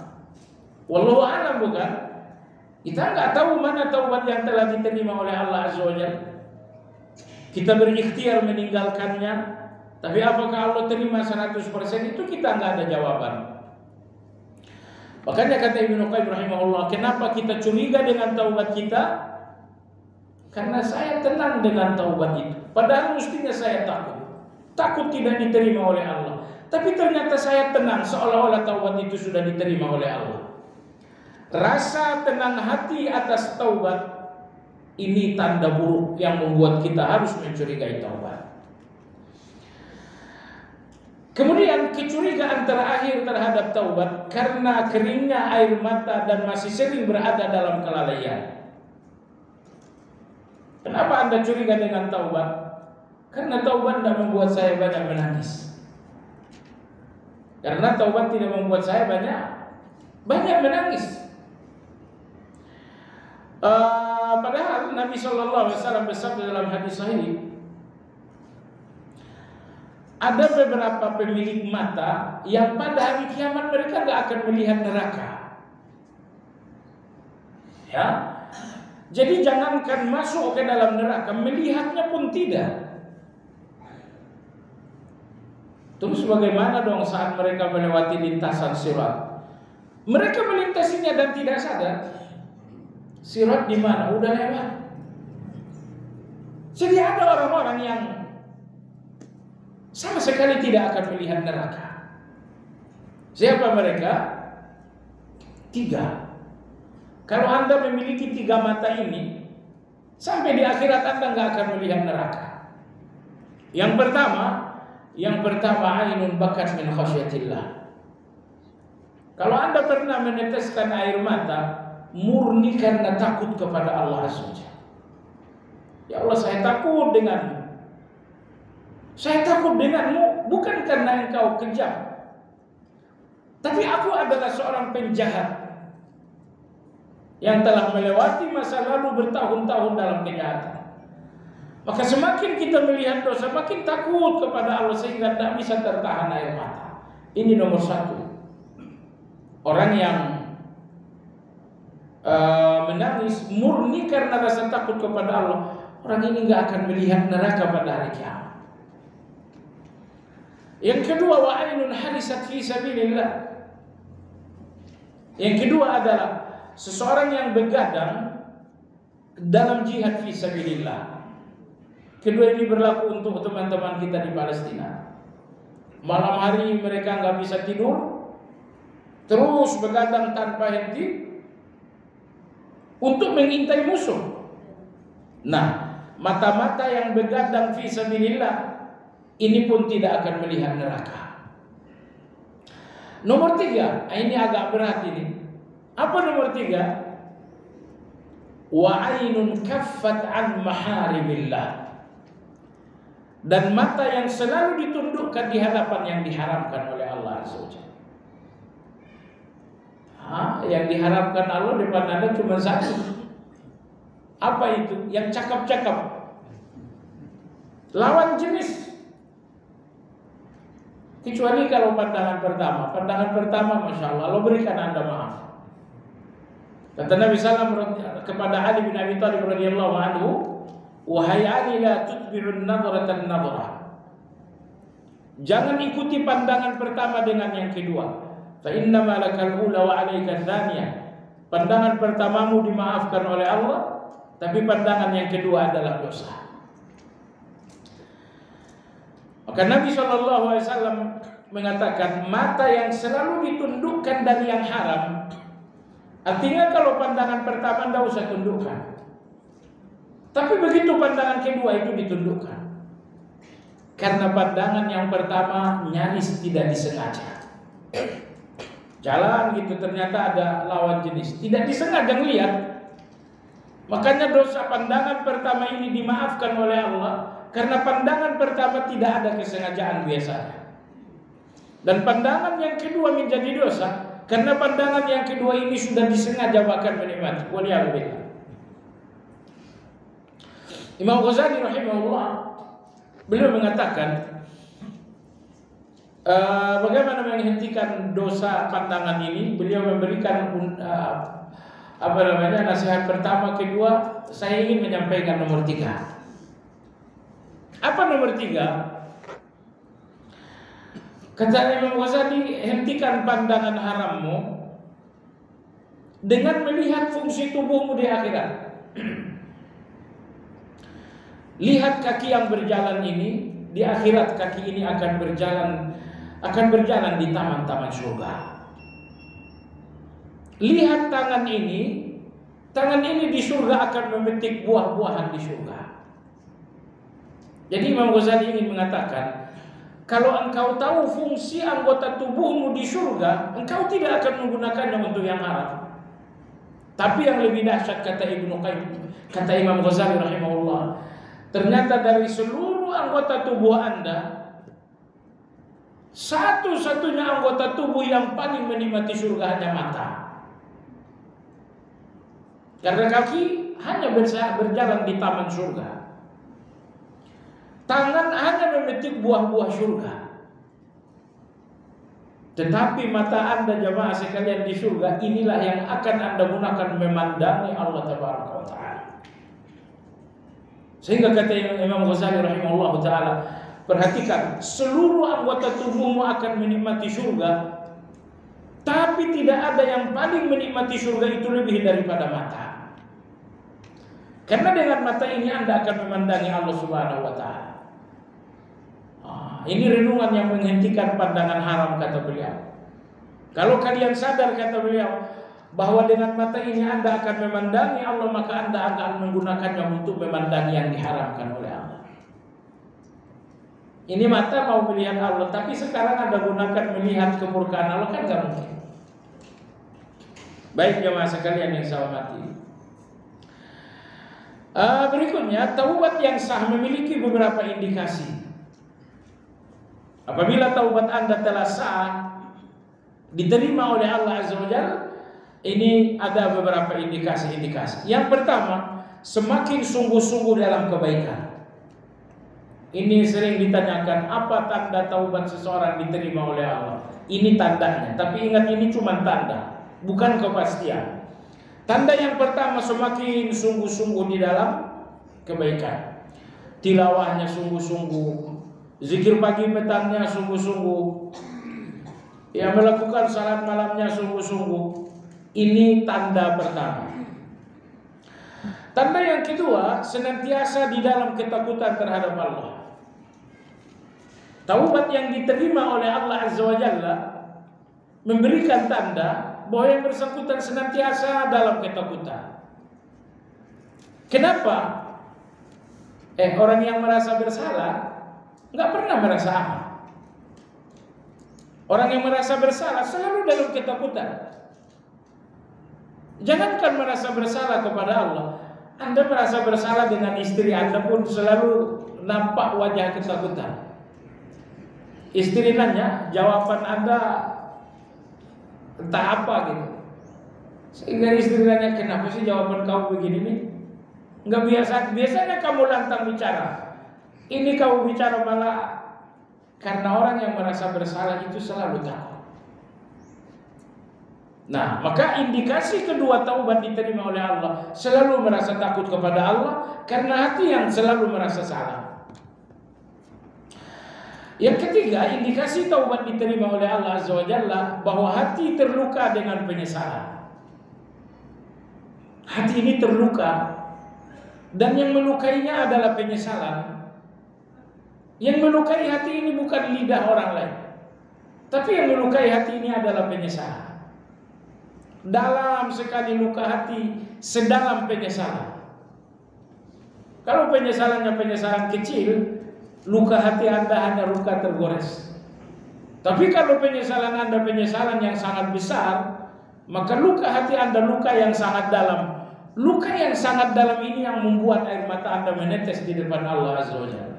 Wallahu a'lam, bukan? Kita nggak tahu mana taubat yang telah diterima oleh Allah Azza wa Jalla. Kita berikhtiar meninggalkannya, tapi apakah Allah terima 100% itu kita nggak ada jawaban. Makanya kata Ibnu Qayyim rahimahullah, kenapa kita curiga dengan taubat kita? Karena saya tenang dengan taubat itu. Padahal mestinya saya takut tidak diterima oleh Allah. Tapi ternyata saya tenang, seolah-olah taubat itu sudah diterima oleh Allah. Rasa tenang hati atas taubat, ini tanda buruk yang membuat kita harus mencurigai taubat. Kemudian kecurigaan terakhir terhadap taubat karena keringnya air mata dan masih sering berada dalam kelalaian. Kenapa Anda curiga dengan taubat? Karena taubat tidak membuat saya banyak menangis. Karena taubat tidak membuat saya banyak menangis. Padahal Nabi SAW bersabda dalam hadis sahih, ada beberapa pemilik mata yang pada hari kiamat mereka gak akan melihat neraka. Ya, jadi jangankan masuk ke dalam neraka, melihatnya pun tidak. Terus bagaimana dong saat mereka melewati lintasan sirat? Mereka melintasinya dan tidak sadar. Sirat di mana? Udah lewat. Jadi ada orang-orang yang sama sekali tidak akan melihat neraka. Siapa mereka? 3. Kalau Anda memiliki 3 mata ini, sampai di akhirat Anda nggak akan melihat neraka. Yang pertama ainun bakat min khasyatillah. Kalau Anda pernah meneteskan air mata murni karena takut kepada Allah Azza wa Jalla. Ya Allah, saya takut denganmu. Saya takut denganmu bukan karena engkau kejam, tapi aku adalah seorang penjahat yang telah melewati masa lalu bertahun-tahun dalam kejahatan. Maka semakin kita melihat dosa, makin takut kepada Allah sehingga tidak bisa tertahan air mata. Ini nomor 1. Orang yang menangis murni karena rasa takut kepada Allah, orang ini nggak akan melihat neraka pada hari kiamat. Yang kedua, wa ainun harisat fi sabilillah. Yang kedua adalah seseorang yang begadang dalam jihad fi sabilillah. Kedua ini berlaku untuk teman-teman kita di Palestina. Malam hari mereka nggak bisa tidur, terus begadang tanpa henti untuk mengintai musuh. Nah, mata-mata yang begadang fi sabilillah ini pun tidak akan melihat neraka. Nomor 3, ini agak berat ini. Apa nomor 3? Wa ainun kaffat an maharimillah. Dan mata yang selalu ditundukkan di hadapan yang diharamkan oleh Allah Azza wa Jalla. Yang diharapkan Allah depan Anda cuma 1. Apa itu? Yang cakap-cakap, lawan jenis. Kecuali kalau pandangan pertama, Masya Allah, Allah berikan Anda maaf. Kata Nabi SAW kepada Ali bin Abi Thalib radhiyallahu anhu, wahai Ali, la tutbi'un nadratan nadrah. Jangan ikuti pandangan pertama dengan yang kedua. Fa innama lakal ula wa 'alaika tsaniyah. Pandangan pertamamu dimaafkan oleh Allah, tapi pandangan yang kedua adalah dosa. Maka Nabi SAW mengatakan mata yang selalu ditundukkan dari yang haram. Artinya kalau pandangan pertama tidak usah tundukkan, tapi begitu pandangan kedua itu ditundukkan. Karena pandangan yang pertama nyaris tidak disengaja. Jalan gitu ternyata ada lawan jenis, tidak disengaja melihat. Makanya dosa pandangan pertama ini dimaafkan oleh Allah, karena pandangan pertama tidak ada kesengajaan biasanya. Dan pandangan yang kedua menjadi dosa karena pandangan yang kedua ini sudah disengaja bahkan menikmati. Waliyahulillah. Imam Ghazali rahimahullah, beliau mengatakan bagaimana menghentikan dosa pandangan ini. Beliau memberikan nasihat pertama, kedua. Saya ingin menyampaikan nomor 3. Apa nomor 3? Kata Imam Ghazali, hentikan pandangan harammu dengan melihat fungsi tubuhmu di akhirat. Lihat kaki yang berjalan ini, di akhirat kaki ini akan berjalan di taman-taman surga. Lihat tangan ini di surga akan memetik buah-buahan di surga. Jadi Imam Ghazali ingin mengatakan, kalau engkau tahu fungsi anggota tubuhmu di surga, engkau tidak akan menggunakannya untuk yang haram. Tapi yang lebih dahsyat, kata Imam Ghazali rahimahullah, ternyata dari seluruh anggota tubuh Anda, satu-satunya anggota tubuh yang paling menikmati surga hanya mata. Karena kaki hanya berjalan di taman surga. Tangan hanya memetik buah-buah surga. Tetapi mata Anda jamaah sekalian di surga, inilah yang akan Anda gunakan memandangi Allah Tabaraka wa Ta'ala. Sehingga kata Imam Ghazali rahimahullah ta'ala, perhatikan, seluruh anggota tubuhmu akan menikmati surga, tapi tidak ada yang paling menikmati surga itu lebih daripada mata. Karena dengan mata ini Anda akan memandangi Allah Subhanahu wa taala. Ini renungan yang menghentikan pandangan haram, kata beliau. Kalau kalian sadar, kata beliau, bahwa dengan mata ini Anda akan memandangi Allah, maka Anda akan menggunakannya untuk memandangi yang diharamkan oleh Allah. Ini mata mau melihat Allah, tapi sekarang Anda gunakan melihat kemurkaan Allah, kan gak mungkin. Baik jemaah sekalian yang saya hormati. Berikutnya, taubat yang sah memiliki beberapa indikasi. Apabila taubat Anda telah sah, diterima oleh Allah Azza wa Jalla, ini ada beberapa indikasi-indikasi. Yang pertama, semakin sungguh-sungguh dalam kebaikan. Ini sering ditanyakan, apa tanda taubat seseorang diterima oleh Allah? Ini tandanya, tapi ingat ini cuma tanda, bukan kepastian. Tanda yang pertama, semakin sungguh-sungguh di dalam kebaikan. Tilawahnya sungguh-sungguh, zikir pagi petangnya sungguh-sungguh, yang melakukan salat malamnya sungguh-sungguh. Ini tanda pertama. Tanda yang kedua, senantiasa di dalam ketakutan terhadap Allah. Taubat yang diterima oleh Allah Azza wa Jalla memberikan tanda bahwa yang bersangkutan senantiasa dalam ketakutan. Kenapa? Orang yang merasa bersalah nggak pernah merasa aman. Orang yang merasa bersalah selalu dalam ketakutan. Jangankan merasa bersalah kepada Allah, Anda merasa bersalah dengan istri Anda pun selalu nampak wajah ketakutan. Istri nanya, jawaban Anda entah apa gitu. Sehingga istri nanya, kenapa sih jawaban kamu begini nih? Nggak biasa. Biasanya kamu lantang bicara. Ini kamu bicara malah. Karena orang yang merasa bersalah itu selalu takut. Nah, maka indikasi kedua taubat diterima oleh Allah, selalu merasa takut kepada Allah karena hati yang selalu merasa salah. Yang ketiga, indikasi taubat diterima oleh Allah Azza wa Jalla, bahwa hati terluka dengan penyesalan. Hati ini terluka, dan yang melukainya adalah penyesalan. Yang melukai hati ini bukan lidah orang lain, tapi yang melukai hati ini adalah penyesalan. Dalam sekali luka hati, sedalam penyesalan. Kalau penyesalannya penyesalan kecil, luka hati Anda hanya luka tergores. Tapi kalau penyesalan Anda penyesalan yang sangat besar, maka luka hati Anda luka yang sangat dalam. Luka yang sangat dalam ini yang membuat air mata Anda menetes di depan Allah Azza wa Jalla.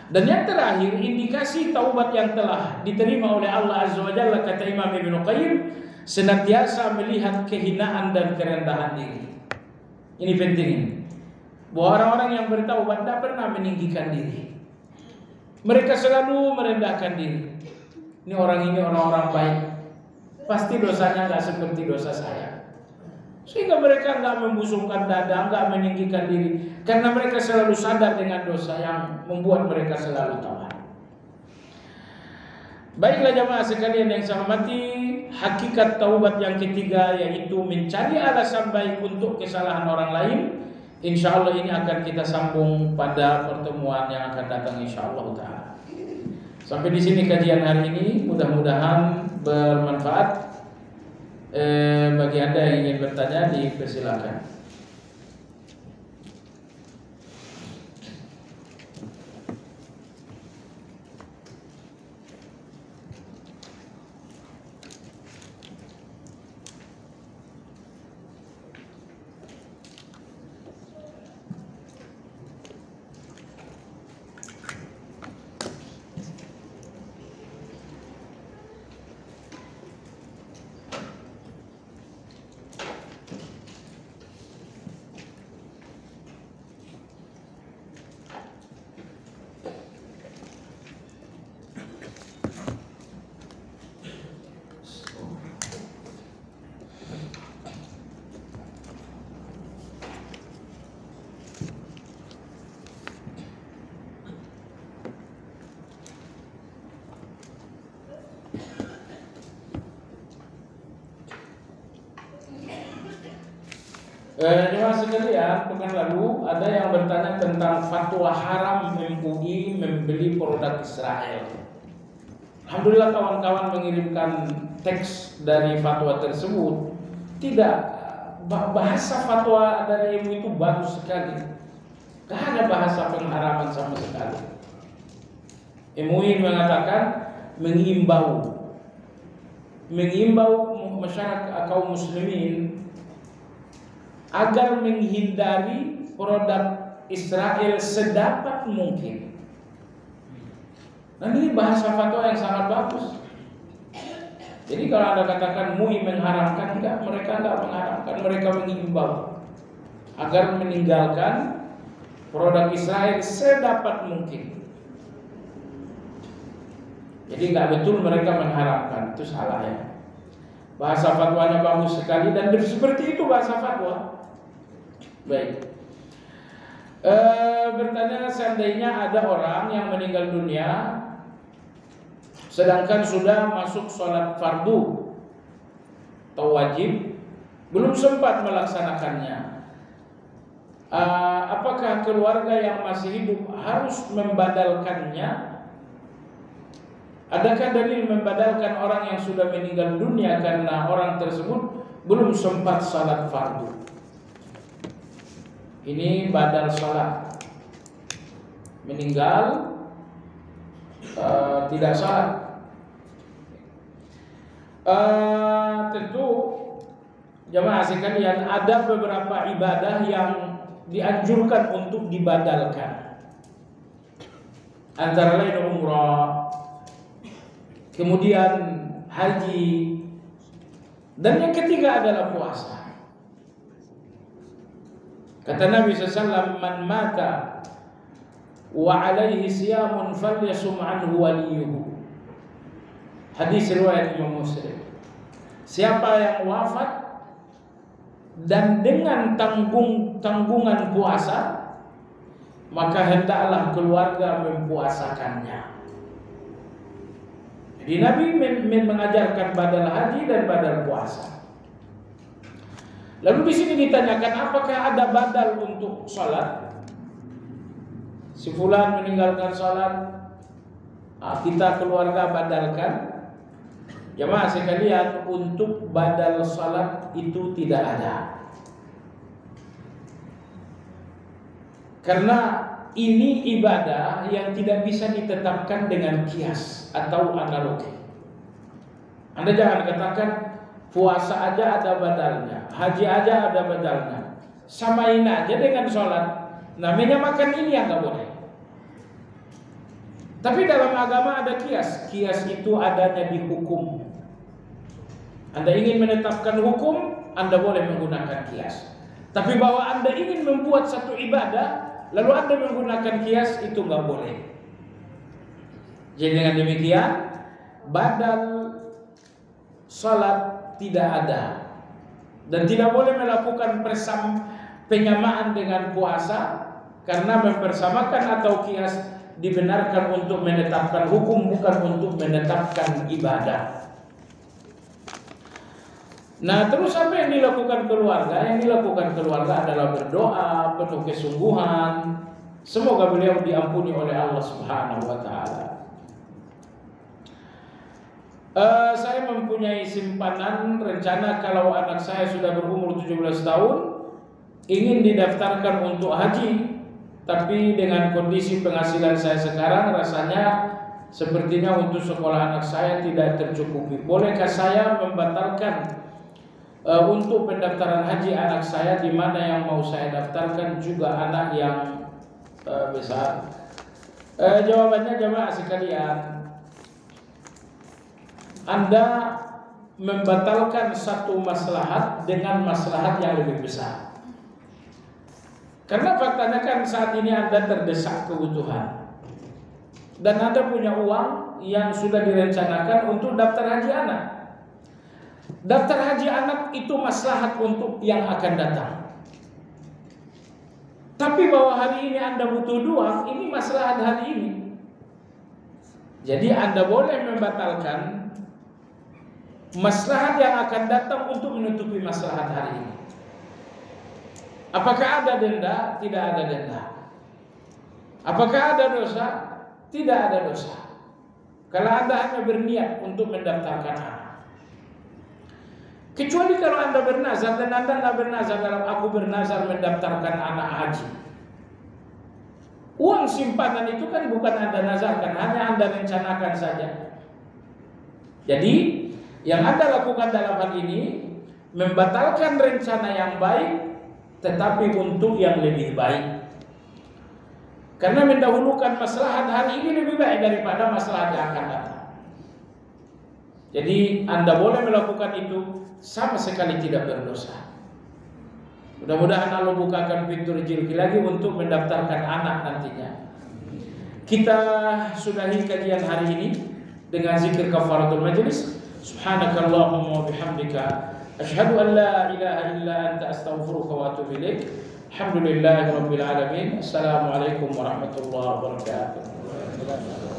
Dan yang terakhir, indikasi taubat yang telah diterima oleh Allah Azza wa Jalla, kata Imam Ibnu Qayyim, senantiasa melihat kehinaan dan kerendahan diri. Ini penting ini. Bahwa orang-orang yang bertaubat tidak pernah meninggikan diri. Mereka selalu merendahkan diri. Ini orang-orang baik. Pasti dosanya nggak seperti dosa saya. Sehingga mereka nggak membusungkan dada, nggak meninggikan diri, karena mereka selalu sadar dengan dosa yang membuat mereka selalu tawar. Baiklah jamaah sekalian yang saya hormati, hakikat taubat yang ketiga yaitu mencari alasan baik untuk kesalahan orang lain. Insya Allah ini akan kita sambung pada pertemuan yang akan datang insya Allah ta'ala. Sampai di sini kajian hari ini, mudah-mudahan bermanfaat. Bagi Anda yang ingin bertanya, dipersilakan. sekalian, pekan lalu ada yang bertanya tentang fatwa haram MUI membeli produk Israel. Alhamdulillah kawan-kawan mengirimkan teks dari fatwa tersebut. Tidak, bahasa fatwa dari MUI itu bagus sekali. Tidak ada bahasa pengharaman sama sekali. MUI mengatakan mengimbau masyarakat kaum muslimin agar menghindari produk Israel sedapat mungkin. Dan ini bahasa fatwa yang sangat bagus. Jadi kalau Anda katakan MUI mengharamkan, enggak, mereka enggak mengharamkan, mereka mengimbau agar meninggalkan produk Israel sedapat mungkin. Jadi enggak betul mereka mengharamkan, itu salah ya. Bahasa fatwanya bagus sekali dan seperti itu bahasa fatwa. Baik. Bertanya, seandainya ada orang yang meninggal dunia sedangkan sudah masuk sholat fardu atau wajib, belum sempat melaksanakannya, apakah keluarga yang masih hidup harus membadalkannya? Adakah dalil membadalkan orang yang sudah meninggal dunia karena orang tersebut belum sempat salat fardu? Ini badal salat. Meninggal tidak salat. Tentu jamaah sekalian, ada beberapa ibadah yang dianjurkan untuk dibadalkan. Antara lain umrah, kemudian haji, dan yang ketiga adalah puasa. Kata Nabi SAW, man mata wa alaihi siyamun falyasum anhu waliyuhu. Hadis riwayat Imam Muslim. Siapa yang wafat dan dengan tanggungan puasa, maka hendaklah keluarga mempuasakannya. Jadi Nabi mengajarkan badal haji dan badal puasa. Lalu di sini ditanyakan, apakah ada badal untuk sholat? Si fulan meninggalkan sholat, kita keluarga badalkan. Jamaah sekalian, untuk badal sholat itu tidak ada. Karena ini ibadah yang tidak bisa ditetapkan dengan kias atau analogi. Anda jangan katakan puasa aja ada badalnya, haji aja ada badalnya, samain aja dengan sholat. Namanya makan ini yang nggak boleh. Tapi dalam agama ada kias. Kias itu adanya di hukum. Anda ingin menetapkan hukum, Anda boleh menggunakan kias. Tapi bahwa Anda ingin membuat satu ibadah lalu Anda menggunakan kias, itu nggak boleh. Jadi dengan demikian, badal salat tidak ada, dan tidak boleh melakukan penyamaan dengan puasa, karena mempersamakan atau kias dibenarkan untuk menetapkan hukum, bukan untuk menetapkan ibadah. Nah, terus apa yang dilakukan keluarga? Yang dilakukan keluarga adalah berdoa penuh kesungguhan, semoga beliau diampuni oleh Allah Subhanahu wa taala. Saya mempunyai simpanan rencana kalau anak saya sudah berumur 17 tahun ingin didaftarkan untuk haji, tapi dengan kondisi penghasilan saya sekarang rasanya sepertinya untuk sekolah anak saya tidak tercukupi. Bolehkah saya membatalkan untuk pendaftaran haji anak saya, di mana yang mau saya daftarkan juga anak yang besar? Jawabannya jamaah sekalian, Anda membatalkan satu maslahat dengan maslahat yang lebih besar. Karena faktanya kan saat ini Anda terdesak kebutuhan, dan Anda punya uang yang sudah direncanakan untuk daftar haji anak. Daftar haji anak itu maslahat untuk yang akan datang. Tapi bahwa hari ini Anda butuh uang, ini maslahat hari ini. Jadi Anda boleh membatalkan maslahat yang akan datang untuk menutupi maslahat hari ini. Apakah ada denda? Tidak ada denda. Apakah ada dosa? Tidak ada dosa. Kalau Anda hanya berniat untuk mendaftarkan anak. Kecuali kalau Anda bernazar dan Anda tidak bernazar dalam aku bernazar mendaftarkan anak haji. Uang simpanan itu kan bukan Anda nazarkan, hanya Anda rencanakan saja. Jadi yang Anda lakukan dalam hal ini membatalkan rencana yang baik, tetapi untuk yang lebih baik. Karena mendahulukan maslahat hari ini lebih baik daripada maslahat yang akan datang. Jadi Anda boleh melakukan itu, sama sekali tidak berdosa. Mudah-mudahan Allah bukakan pintu rezeki lagi untuk mendaftarkan anak nantinya. Kita sudahi kajian hari ini dengan zikir kafaratul majlis. Subhanakallahumma wa bihamdika asyhadu an la ilaha illa anta astaghfiruka wa atubu ilaik. Alhamdulillahirabbil alamin. Assalamualaikum warahmatullahi wabarakatuh.